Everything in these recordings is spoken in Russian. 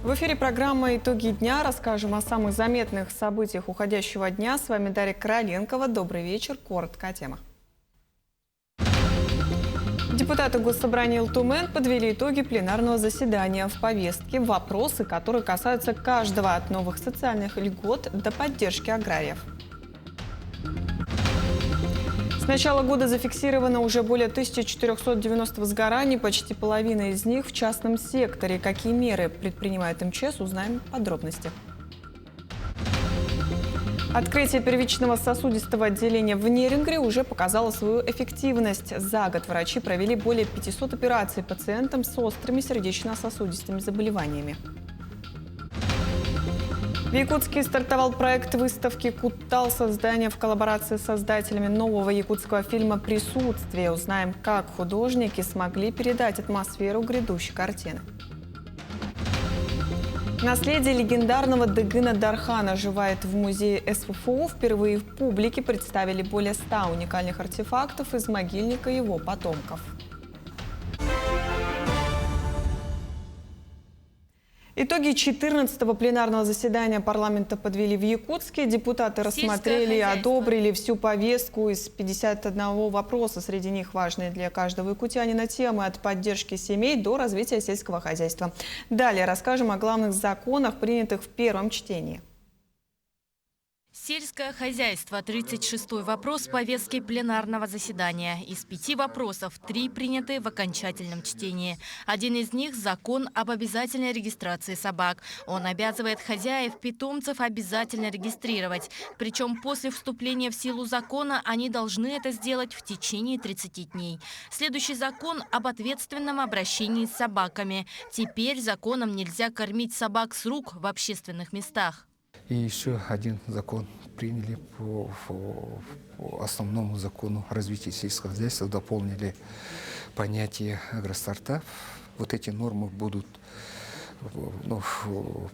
В эфире программа «Итоги дня». Расскажем о самых заметных событиях уходящего дня. С вами Дарья Короленкова. Добрый вечер. Коротко о темах. Депутаты Госсобрания Илтумен подвели итоги пленарного заседания. В повестке вопросы, которые касаются каждого, от новых социальных льгот до поддержки аграриев. С начала года зафиксировано уже более 1490 возгораний, почти половина из них в частном секторе. Какие меры предпринимает МЧС, узнаем подробности. Открытие первичного сосудистого отделения в Нерингре уже показало свою эффективность. За год врачи провели более 500 операций пациентам с острыми сердечно-сосудистыми заболеваниями. В Якутске стартовал проект выставки «Куттал», создание в коллаборации с создателями нового якутского фильма «Присутствие». Узнаем, как художники смогли передать атмосферу грядущей картины. Наследие легендарного Дыгына Дархана оживает в музее СФФУ. Впервые в публике представили более 100 уникальных артефактов из могильника его потомков. Итоги 14-го пленарного заседания парламента подвели в Якутске. Депутаты рассмотрели и одобрили всю повестку из 51 вопроса. Среди них важные для каждого якутянина темы от поддержки семей до развития сельского хозяйства. Далее расскажем о главных законах, принятых в первом чтении. Сельское хозяйство – 36-й вопрос повестки пленарного заседания. Из 5 вопросов 3 приняты в окончательном чтении. Один из них – закон об обязательной регистрации собак. Он обязывает хозяев питомцев обязательно регистрировать. Причем после вступления в силу закона они должны это сделать в течение 30 дней. Следующий закон об ответственном обращении с собаками. Теперь законом нельзя кормить собак с рук в общественных местах. И еще один закон приняли по основному закону развития сельского хозяйства, дополнили понятие агростартап. Вот эти нормы будут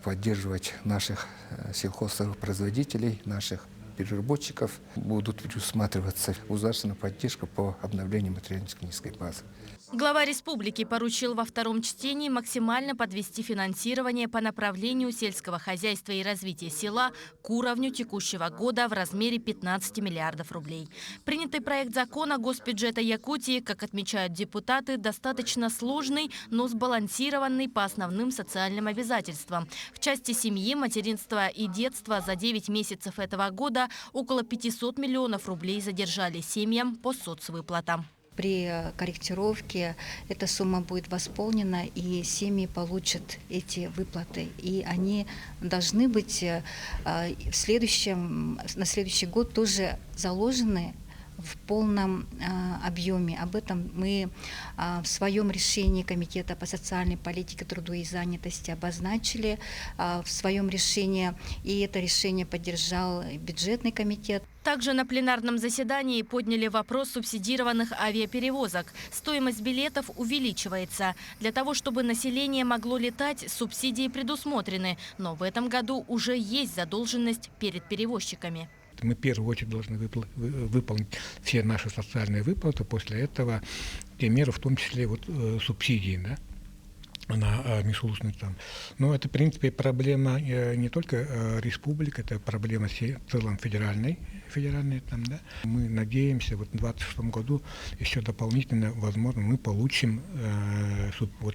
поддерживать наших сельхозпроизводителей, наших переработчиков. Будут предусматриваться государственная поддержка по обновлению материально-технической базы. Глава республики поручил во втором чтении максимально подвести финансирование по направлению сельского хозяйства и развития села к уровню текущего года в размере 15 миллиардов рублей. Принятый проект закона госбюджета Якутии, как отмечают депутаты, достаточно сложный, но сбалансированный по основным социальным обязательствам. В части семьи, материнства и детства за 9 месяцев этого года около 500 миллионов рублей задержали семьям по соцвыплатам. При корректировке эта сумма будет восполнена, и семьи получат эти выплаты. И они должны быть на следующий год тоже заложены в полном объеме. Об этом мы в своем решении Комитета по социальной политике, труду и занятости обозначили в своем решении, и это решение поддержал бюджетный комитет. Также на пленарном заседании подняли вопрос субсидированных авиаперевозок. Стоимость билетов увеличивается. Для того, чтобы население могло летать, субсидии предусмотрены. Но в этом году уже есть задолженность перед перевозчиками. Мы в первую очередь должны выполнить все наши социальные выплаты, после этого те меры, в том числе субсидии, да, на несущность там. Но это, в принципе, проблема не только республики, это проблема в целом федеральной там, да. Мы надеемся, в 2026 году еще дополнительно, возможно, мы получим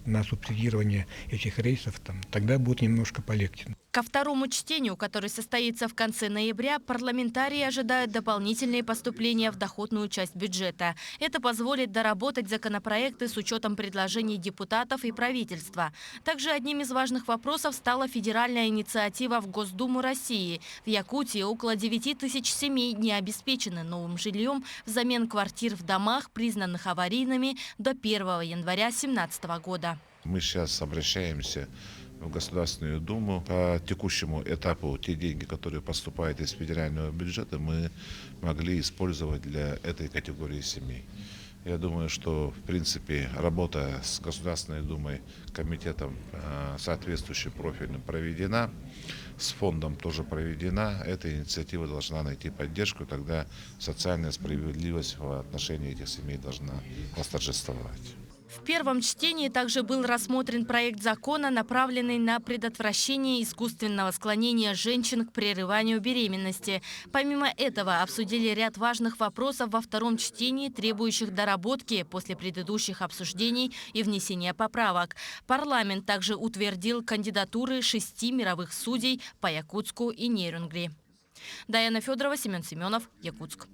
на субсидирование этих рейсов, там, тогда будет немножко полегче. Ко второму чтению, который состоится в конце ноября, парламентарии ожидают дополнительные поступления в доходную часть бюджета. Это позволит доработать законопроекты с учетом предложений депутатов и правительства. Также одним из важных вопросов стала федеральная инициатива в Госдуму России. В Якутии около 9 тысяч семей не обеспечены новым жильем взамен квартир в домах, признанных аварийными до 1 января 2017 года. Мы сейчас обращаемся в Государственную Думу. По текущему этапу те деньги, которые поступают из федерального бюджета, мы могли использовать для этой категории семей. Я думаю, что, в принципе, работа с Государственной Думой, комитетом соответствующим профильным проведена, с фондом тоже проведена. Эта инициатива должна найти поддержку, тогда социальная справедливость в отношении этих семей должна восторжествовать. В первом чтении также был рассмотрен проект закона, направленный на предотвращение искусственного склонения женщин к прерыванию беременности. Помимо этого обсудили ряд важных вопросов во втором чтении, требующих доработки после предыдущих обсуждений и внесения поправок. Парламент также утвердил кандидатуры 6 мировых судей по Якутску и Нерюнгри. Даяна Федорова, Семен Семенов, Якутск.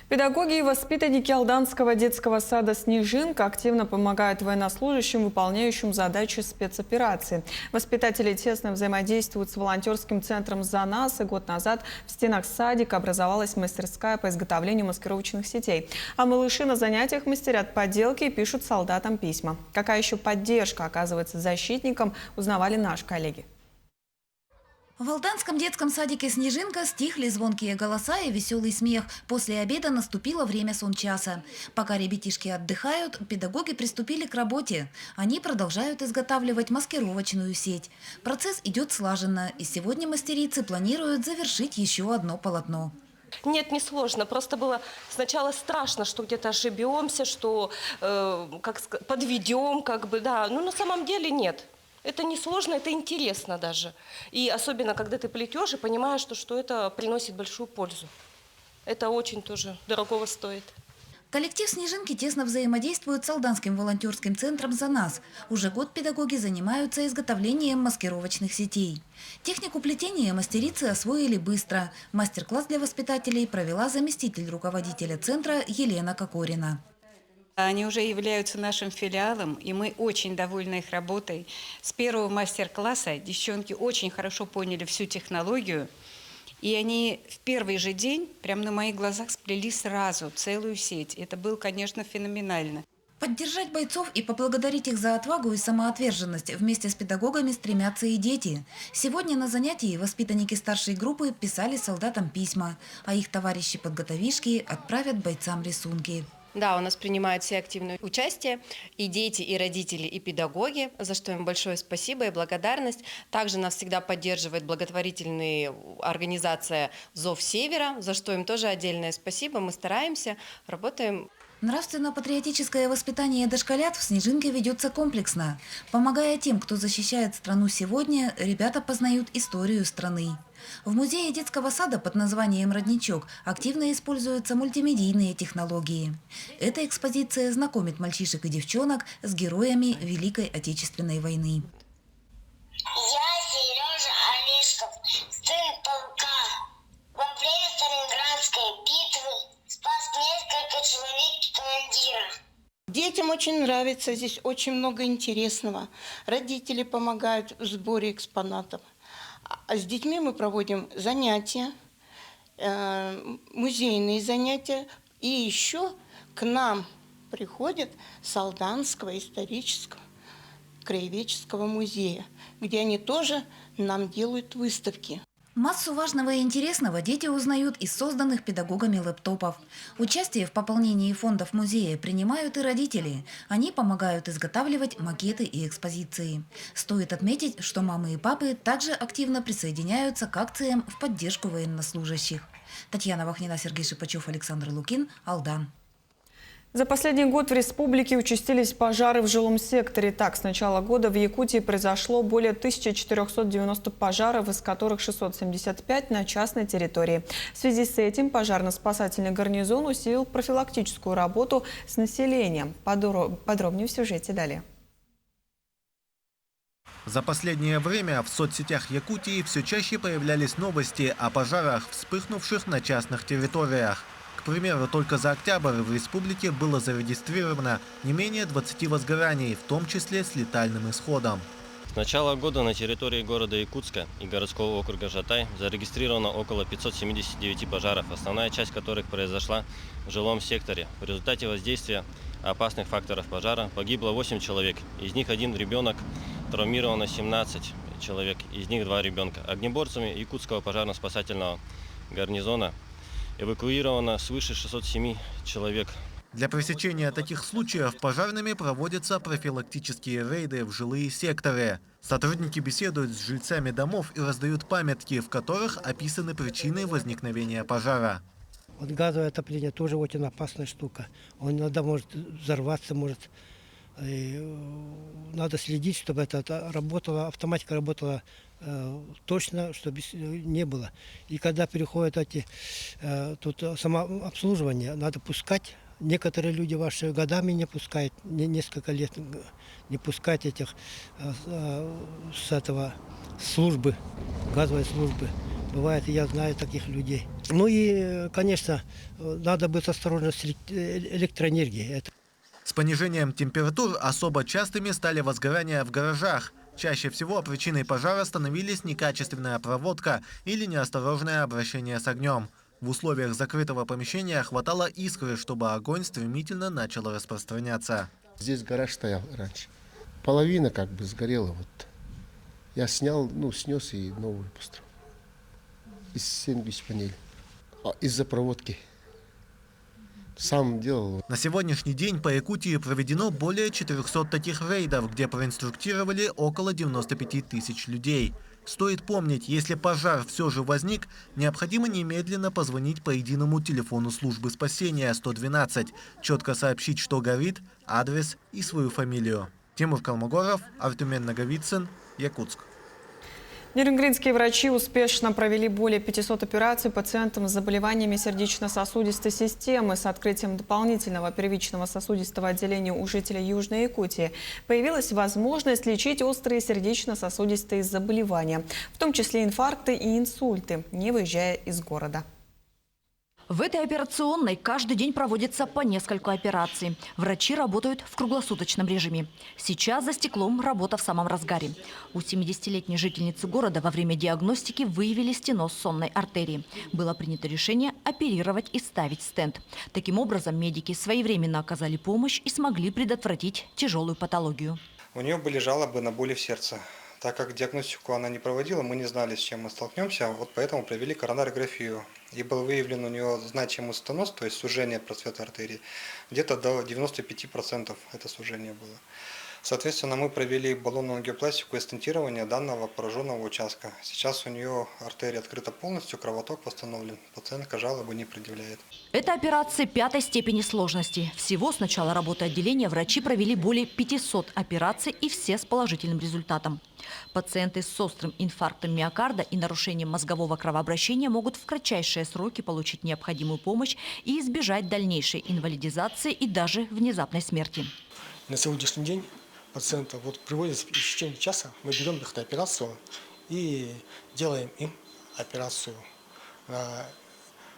Педагоги и воспитанники Алданского детского сада «Снежинка» активно помогают военнослужащим, выполняющим задачи спецоперации. Воспитатели тесно взаимодействуют с волонтерским центром «За нас», и год назад в стенах садика образовалась мастерская по изготовлению маскировочных сетей. А малыши на занятиях мастерят поделки и пишут солдатам письма. Какая еще поддержка оказывается защитникам, узнавали наши коллеги. В Алданском детском садике «Снежинка» стихли звонкие голоса и веселый смех. После обеда наступило время сончаса. Пока ребятишки отдыхают, педагоги приступили к работе. Они продолжают изготавливать маскировочную сеть. Процесс идет слаженно, и сегодня мастерицы планируют завершить еще одно полотно. Нет, не сложно. Просто было сначала страшно, что где-то ошибемся, что подведем, да. Но на самом деле нет. Это не сложно, это интересно даже. И особенно, когда ты плетешь и понимаешь, что это приносит большую пользу. Это очень тоже дорогого стоит. Коллектив «Снежинки» тесно взаимодействует с Алданским волонтерским центром «За нас». Уже год педагоги занимаются изготовлением маскировочных сетей. Технику плетения мастерицы освоили быстро. Мастер-класс для воспитателей провела заместитель руководителя центра Елена Кокорина. Они уже являются нашим филиалом, и мы очень довольны их работой. С первого мастер-класса девчонки очень хорошо поняли всю технологию, и они в первый же день, прямо на моих глазах, сплели сразу целую сеть. Это было, конечно, феноменально. Поддержать бойцов и поблагодарить их за отвагу и самоотверженность вместе с педагогами стремятся и дети. Сегодня на занятии воспитанники старшей группы писали солдатам письма, а их товарищи-подготовишки отправят бойцам рисунки. Да, у нас принимают все активное участие, и дети, и родители, и педагоги, за что им большое спасибо и благодарность. Также нас всегда поддерживает благотворительная организация «Зов Севера», за что им тоже отдельное спасибо. Мы стараемся, работаем. Нравственно-патриотическое воспитание дошколят в «Снежинке» ведется комплексно. Помогая тем, кто защищает страну сегодня, ребята познают историю страны. В музее детского сада под названием «Родничок» активно используются мультимедийные технологии. Эта экспозиция знакомит мальчишек и девчонок с героями Великой Отечественной войны. Я Сережа Олешков, сын полка. Во время Сталинградской битвы спас несколько человек командира. Детям очень нравится, здесь очень много интересного. Родители помогают в сборе экспонатов. А с детьми мы проводим занятия, музейные занятия. И еще к нам приходят с Алданского исторического краеведческого музея, где они тоже нам делают выставки. Массу важного и интересного дети узнают из созданных педагогами лэптопов. Участие в пополнении фондов музея принимают и родители. Они помогают изготавливать макеты и экспозиции. Стоит отметить, что мамы и папы также активно присоединяются к акциям в поддержку военнослужащих. Татьяна Вахнина, Сергей Шипачев, Александр Лукин, Алдан. За последний год в республике участились пожары в жилом секторе. Так, с начала года в Якутии произошло более 1490 пожаров, из которых 675 на частной территории. В связи с этим пожарно-спасательный гарнизон усилил профилактическую работу с населением. Подробнее в сюжете далее. За последнее время в соцсетях Якутии все чаще появлялись новости о пожарах, вспыхнувших на частных территориях. К примеру, только за октябрь в республике было зарегистрировано не менее 20 возгораний, в том числе с летальным исходом. С начала года на территории города Якутска и городского округа Жатай зарегистрировано около 579 пожаров, основная часть которых произошла в жилом секторе. В результате воздействия опасных факторов пожара погибло 8 человек, из них 1 ребенок, травмировано 17 человек, из них 2 ребенка. Огнеборцами Якутского пожарно-спасательного гарнизона эвакуировано свыше 607 человек. Для пресечения таких случаев пожарными проводятся профилактические рейды в жилые секторы. Сотрудники беседуют с жильцами домов и раздают памятки, в которых описаны причины возникновения пожара. Вот газовое отопление тоже очень опасная штука. Он иногда может взорваться, может. И надо следить, чтобы это работало, автоматика работала точно, чтобы не было. И когда переходят тут самообслуживание, надо пускать. Некоторые люди ваши годами не пускают, несколько лет не пускать этих с этого службы, газовой службы. Бывает, я знаю таких людей. Ну и, конечно, надо быть осторожным с электроэнергией. С понижением температур особо частыми стали возгорания в гаражах. Чаще всего причиной пожара становились некачественная проводка или неосторожное обращение с огнем. В условиях закрытого помещения хватало искры, чтобы огонь стремительно начал распространяться. Здесь гараж стоял раньше. Половина как бы сгорела. Вот. Я снял, снес и новую построил. Из сэндвич-панели. Из-за проводки. Сам делал. На сегодняшний день по Якутии проведено более 400 таких рейдов, где проинструктировали около 95 тысяч людей. Стоит помнить, если пожар все же возник, необходимо немедленно позвонить по единому телефону службы спасения 112, четко сообщить, что горит, адрес и свою фамилию. Тимур Калмогоров, Артумен Наговицын, Якутск. Нерюнгринские врачи успешно провели более 500 операций пациентам с заболеваниями сердечно-сосудистой системы. С открытием дополнительного первичного сосудистого отделения у жителей Южной Якутии появилась возможность лечить острые сердечно-сосудистые заболевания, в том числе инфаркты и инсульты, не выезжая из города. В этой операционной каждый день проводится по несколько операций. Врачи работают в круглосуточном режиме. Сейчас за стеклом работа в самом разгаре. У 70-летней жительницы города во время диагностики выявили стеноз сонной артерии. Было принято решение оперировать и ставить стенд. Таким образом, медики своевременно оказали помощь и смогли предотвратить тяжелую патологию. У нее были жалобы на боли в сердце. Так как диагностику она не проводила, мы не знали, с чем мы столкнемся, вот поэтому провели коронарографию. И был выявлен у нее значимый стеноз, то есть сужение просвета артерии. Где-то до 95% это сужение было. Соответственно, мы провели баллонную ангиопластику и стентирование данного пораженного участка. Сейчас у нее артерия открыта полностью, кровоток восстановлен. Пациентка жалобы не предъявляет. Это операция 5-й степени сложности. Всего с начала работы отделения врачи провели более 500 операций и все с положительным результатом. Пациенты с острым инфарктом миокарда и нарушением мозгового кровообращения могут в кратчайшие сроки получить необходимую помощь и избежать дальнейшей инвалидизации и даже внезапной смерти. На сегодняшний день пациента приводят в течение часа, мы берем их на операцию и делаем им операцию на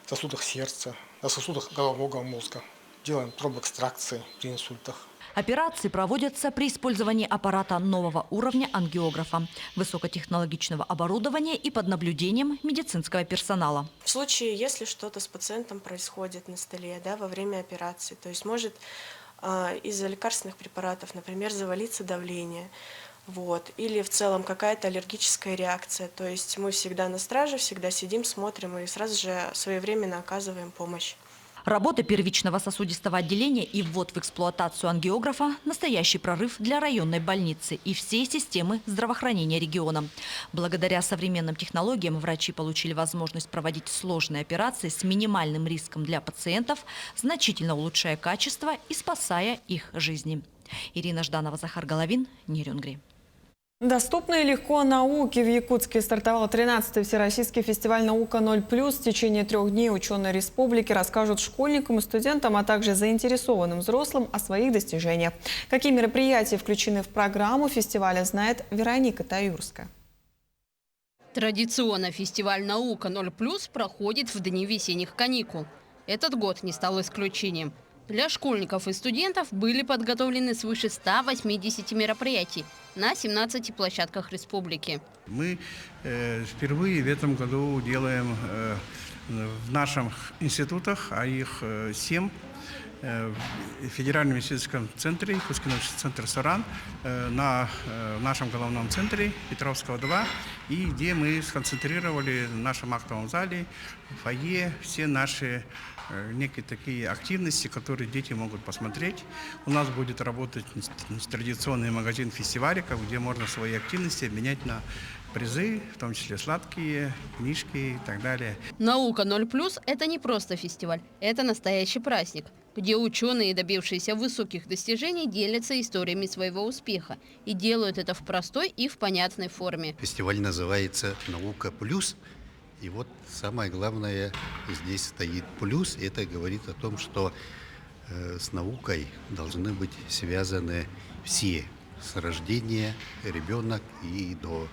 сосудах сердца, на сосудах головного мозга. Делаем тромбоэкстракции при инсультах. Операции проводятся при использовании аппарата нового уровня ангиографа, высокотехнологичного оборудования и под наблюдением медицинского персонала. В случае, если что-то с пациентом происходит на столе во время операции, то есть может из-за лекарственных препаратов, например, завалиться давление, или в целом какая-то аллергическая реакция. То есть мы всегда на страже, всегда сидим, смотрим и сразу же своевременно оказываем помощь. Работа первичного сосудистого отделения и ввод в эксплуатацию ангиографа – настоящий прорыв для районной больницы и всей системы здравоохранения региона. Благодаря современным технологиям врачи получили возможность проводить сложные операции с минимальным риском для пациентов, значительно улучшая качество и спасая их жизни. Ирина Жданова, Захар Головин, Нерюнгри. Доступно и легко науке. В Якутске стартовал 13-й Всероссийский фестиваль «Наука 0+.» В течение 3 дней ученые республики расскажут школьникам и студентам, а также заинтересованным взрослым о своих достижениях. Какие мероприятия включены в программу фестиваля, знает Вероника Таюрская. Традиционно фестиваль «Наука 0+.» проходит в дни весенних каникул. Этот год не стал исключением. Для школьников и студентов были подготовлены свыше 180 мероприятий на 17 площадках республики. Мы впервые в этом году делаем в наших институтах, а их 7, в Федеральном медицинском центре, Якутский научный центр «Соран», на нашем головном центре Петровского 2, и где мы сконцентрировали в нашем актовом зале, в фойе, все наши некие такие активности, которые дети могут посмотреть. У нас будет работать традиционный магазин фестиваликов, где можно свои активности обменять на призы, в том числе сладкие, книжки и так далее. Наука 0+, это не просто фестиваль, это настоящий праздник, где ученые, добившиеся высоких достижений, делятся историями своего успеха и делают это в простой и в понятной форме. Фестиваль называется «Наука плюс». И вот самое главное здесь стоит плюс. Это говорит о том, что с наукой должны быть связаны все. С рождения ребенок и до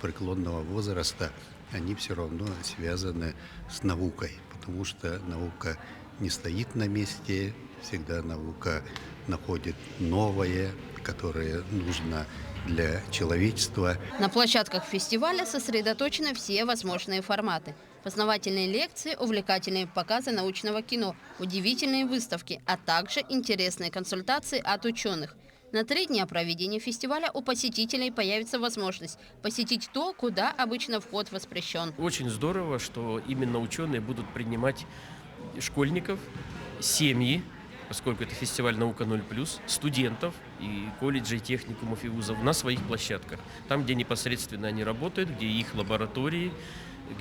преклонного возраста они все равно связаны с наукой. Потому что наука не стоит на месте, всегда наука находит новое, которое нужно для человечества. На площадках фестиваля сосредоточены все возможные форматы. Познавательные лекции, увлекательные показы научного кино, удивительные выставки, а также интересные консультации от ученых. На 3 дня проведения фестиваля у посетителей появится возможность посетить то, куда обычно вход воспрещен. Очень здорово, что именно ученые будут принимать школьников, семьи, поскольку это фестиваль «Наука 0+», студентов и колледжей, техникумов и вузов на своих площадках. Там, где непосредственно они работают, где их лаборатории,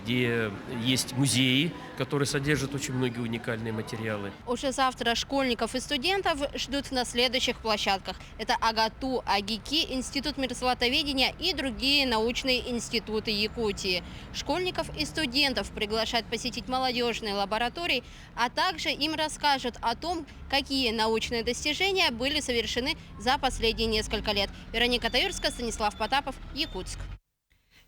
где есть музеи, которые содержат очень многие уникальные материалы. Уже завтра школьников и студентов ждут на следующих площадках. Это АГАТУ, АГИКИ, Институт мирзлатоведения и другие научные институты Якутии. Школьников и студентов приглашают посетить молодежные лаборатории, а также им расскажут о том, какие научные достижения были совершены за последние несколько лет. Вероника Таюрская, Станислав Потапов, Якутск.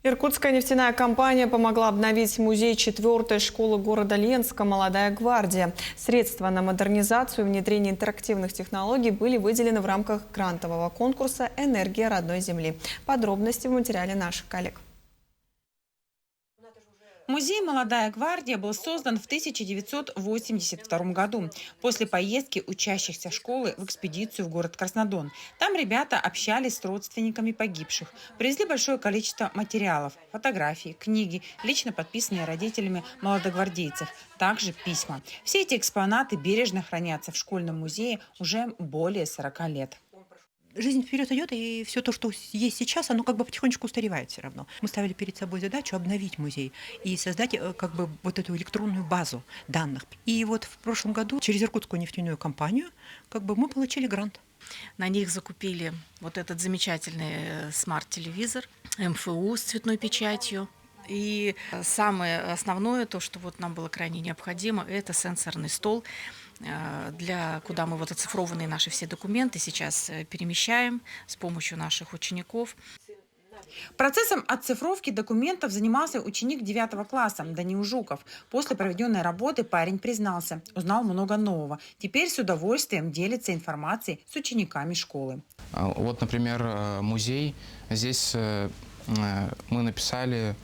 Иркутская нефтяная компания помогла обновить музей 4-й школы города Ленска «Молодая гвардия». Средства на модернизацию и внедрение интерактивных технологий были выделены в рамках грантового конкурса «Энергия родной земли». Подробности в материале наших коллег. Музей «Молодая гвардия» был создан в 1982 году после поездки учащихся школы в экспедицию в город Краснодон. Там ребята общались с родственниками погибших, привезли большое количество материалов, фотографии, книги, лично подписанные родителями молодогвардейцев, также письма. Все эти экспонаты бережно хранятся в школьном музее уже более 40 лет. Жизнь вперед идет, и все то, что есть сейчас, оно как бы потихонечку устаревает все равно. Мы ставили перед собой задачу обновить музей и создать как бы вот эту электронную базу данных. И вот в прошлом году через Иркутскую нефтяную компанию как бы мы получили грант. На них закупили вот этот замечательный смарт-телевизор МФУ с цветной печатью. И самое основное, то, что вот нам было крайне необходимо, это сенсорный стол, куда мы вот оцифрованные наши все документы сейчас перемещаем с помощью наших учеников. Процессом оцифровки документов занимался ученик 9 класса Даниил Жуков. После проведенной работы парень признался, узнал много нового. Теперь с удовольствием делится информацией с учениками школы. Вот, например, музей. Здесь мы написали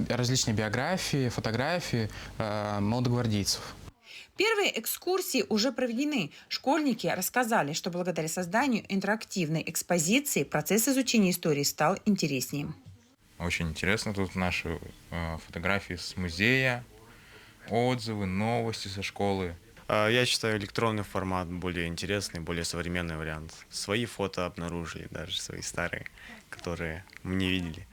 различные биографии, фотографии молодогвардейцев. Первые экскурсии уже проведены. Школьники рассказали, что благодаря созданию интерактивной экспозиции процесс изучения истории стал интереснее. Очень интересно. Тут наши фотографии с музея, отзывы, новости со школы. Я считаю электронный формат более интересный, более современный вариант. Свои фото обнаружили, даже свои старые, которые мы не видели.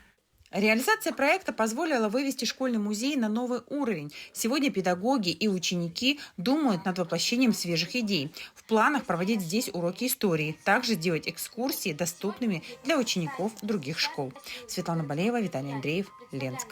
Реализация проекта позволила вывести школьный музей на новый уровень. Сегодня педагоги и ученики думают над воплощением свежих идей. В планах проводить здесь уроки истории, также делать экскурсии доступными для учеников других школ. Светлана Балеева, Виталий Андреев, Ленск.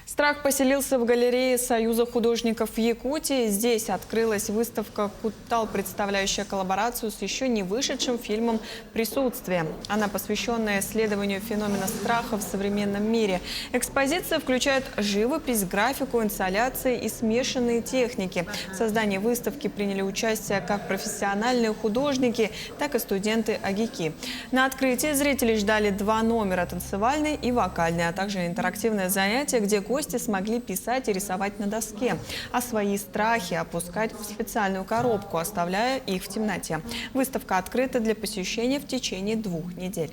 Страх поселился в галерее Союза художников Якутии. Здесь открылась выставка «Куттал», представляющая коллаборацию с еще не вышедшим фильмом «Присутствие». Она посвященная исследованию феномена страха в современном мире. Экспозиция включает живопись, графику, инсталляции и смешанные техники. В создании выставки приняли участие как профессиональные художники, так и студенты АГИКИ. На открытии зрители ждали 2 номера – танцевальный и вокальный, а также интерактивное занятие, где гости смогли писать и рисовать на доске, а свои страхи опускать в специальную коробку, оставляя их в темноте. Выставка открыта для посещения в течение 2 недель.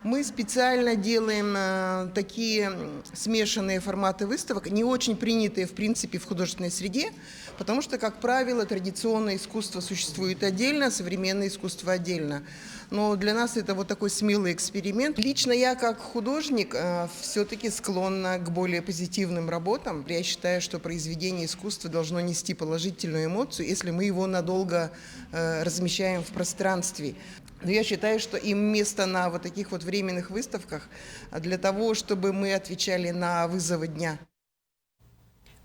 Мы специально делаем такие смешанные форматы выставок, не очень принятые, в принципе, в художественной среде, потому что, как правило, традиционное искусство существует отдельно, современное искусство отдельно. Но для нас это вот такой смелый эксперимент. Лично я, как художник, все-таки склонна к более позитивным работам. Я считаю, что произведение искусства должно нести положительную эмоцию, если мы его надолго размещаем в пространстве. Но я считаю, что им место на вот таких вот временных выставках для того, чтобы мы отвечали на вызовы дня.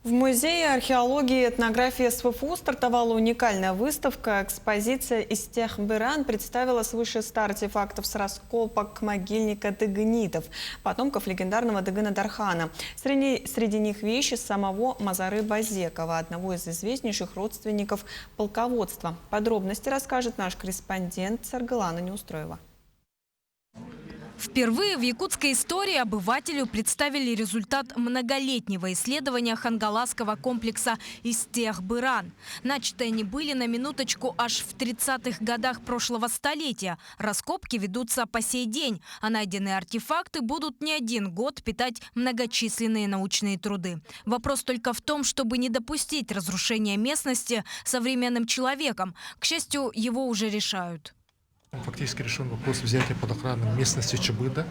В Музее археологии и этнографии СВФУ стартовала уникальная выставка. Экспозиция «Истех-Быран» представила свыше 100 артефактов с раскопок могильника тыгынитов, потомков легендарного Дагына-Дархана. Среди них вещи самого Мазары Базекова, одного из известнейших родственников полководства. Подробности расскажет наш корреспондент Саргалана Неустроева. Впервые в якутской истории обывателю представили результат многолетнего исследования хангаласского комплекса «Истех-Быран». Начатые они были на минуточку аж в 30-х годах прошлого столетия. Раскопки ведутся по сей день, а найденные артефакты будут не один год питать многочисленные научные труды. Вопрос только в том, чтобы не допустить разрушения местности современным человеком. К счастью, его уже решают. Фактически решен вопрос взятия под охрану местности Чебыда,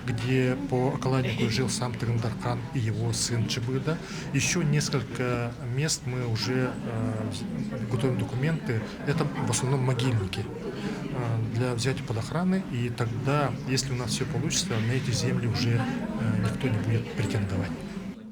где по околотнику жил сам Дагын-Дархан и его сын Чебыда. Еще несколько мест мы уже готовим документы. Это в основном могильники для взятия под охрану. И тогда, если у нас все получится, на эти земли уже никто не будет претендовать.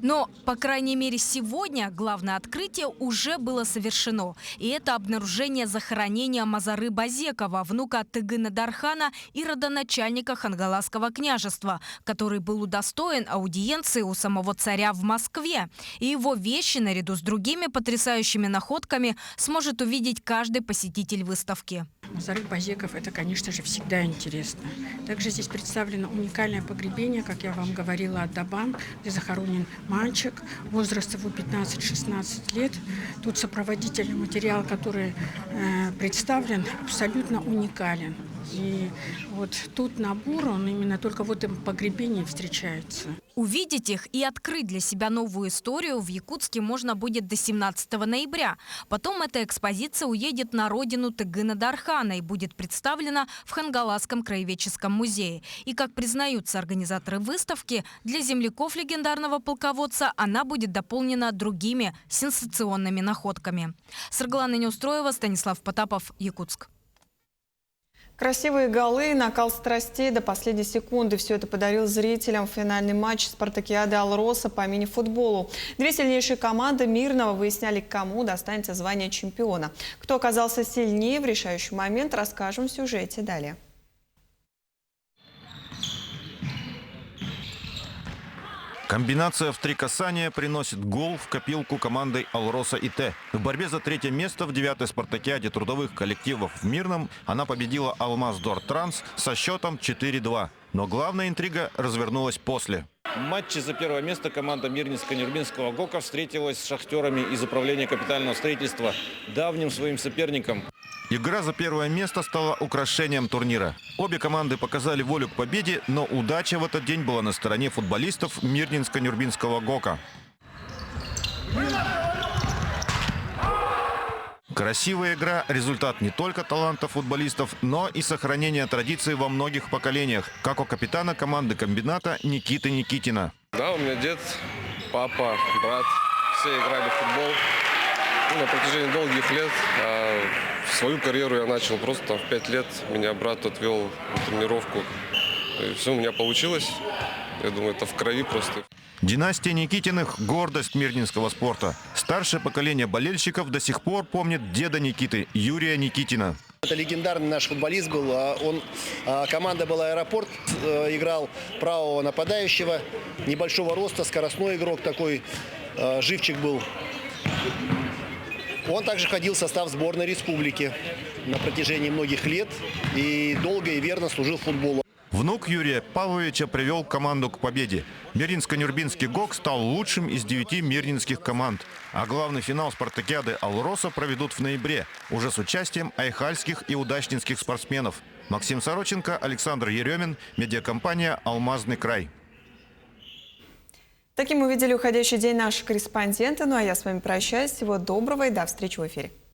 Но, по крайней мере, сегодня главное открытие уже было совершено. И это обнаружение захоронения Мазары Базекова, внука Тыгына-Дархана и родоначальника Хангаласского княжества, который был удостоен аудиенции у самого царя в Москве. И его вещи, наряду с другими потрясающими находками, сможет увидеть каждый посетитель выставки. Мазары Базеков – это, конечно же, всегда интересно. Также здесь представлено уникальное погребение, как я вам говорила, от Дабан, где захоронен мальчик, возраст его 15-16 лет. Тут сопроводительный материал, который представлен, абсолютно уникален. И вот тут набор, он именно только в этом погребении встречается. Увидеть их и открыть для себя новую историю в Якутске можно будет до 17 ноября. Потом эта экспозиция уедет на родину Тыгына-Дархана и будет представлена в Хангаласском краеведческом музее. И, как признаются организаторы выставки, для земляков легендарного полководца она будет дополнена другими сенсационными находками. Саргалана Неустроева, Станислав Потапов, Якутск. Красивые голы, накал страстей до последней секунды. Все это подарил зрителям финальный матч спартакиады «Алроса» по мини-футболу. Две сильнейшие команды Мирного выясняли, кому достанется звание чемпиона. Кто оказался сильнее в решающий момент, расскажем в сюжете далее. Комбинация в 3 касания приносит гол в копилку командой «Алроса» ИТ. В борьбе за 3-е место в 9-й спартакиаде трудовых коллективов в Мирном она победила «Алмаз-Дор-Транс» со счетом 4-2. Но главная интрига развернулась после. В матче за 1-е место команда Мирнинско-Нюрбинского ГОКа встретилась с шахтерами из управления капитального строительства, давним своим соперником. Игра за 1-е место стала украшением турнира. Обе команды показали волю к победе, но удача в этот день была на стороне футболистов Мирнинско-Нюрбинского ГОКа. Красивая игра – результат не только таланта футболистов, но и сохранения традиций во многих поколениях, как у капитана команды комбината Никиты Никитина. Да, у меня дед, папа, брат, все играли в футбол. На протяжении долгих лет. Свою карьеру я начал просто в 5 лет. Меня брат отвел на тренировку. И все у меня получилось. Я думаю, это в крови просто. Династия Никитиных – гордость мирнинского спорта. Старшее поколение болельщиков до сих пор помнит деда Никиты, Юрия Никитина. Это легендарный наш футболист был. Команда была «Аэропорт», играл правого нападающего, небольшого роста, скоростной игрок такой, живчик был. Он также ходил в состав сборной республики на протяжении многих лет и долго и верно служил футболу. Внук Юрия Павловича привел команду к победе. Мирнинско-Нюрбинский ГОК стал лучшим из 9 мирнинских команд. А главный финал спартакиады «Алроса» проведут в ноябре, уже с участием айхальских и удачнинских спортсменов. Максим Сороченко, Александр Еремин, медиакомпания «Алмазный край». Таким мы видели уходящий день наши корреспонденты. Ну а я с вами прощаюсь. Всего доброго и до встречи в эфире.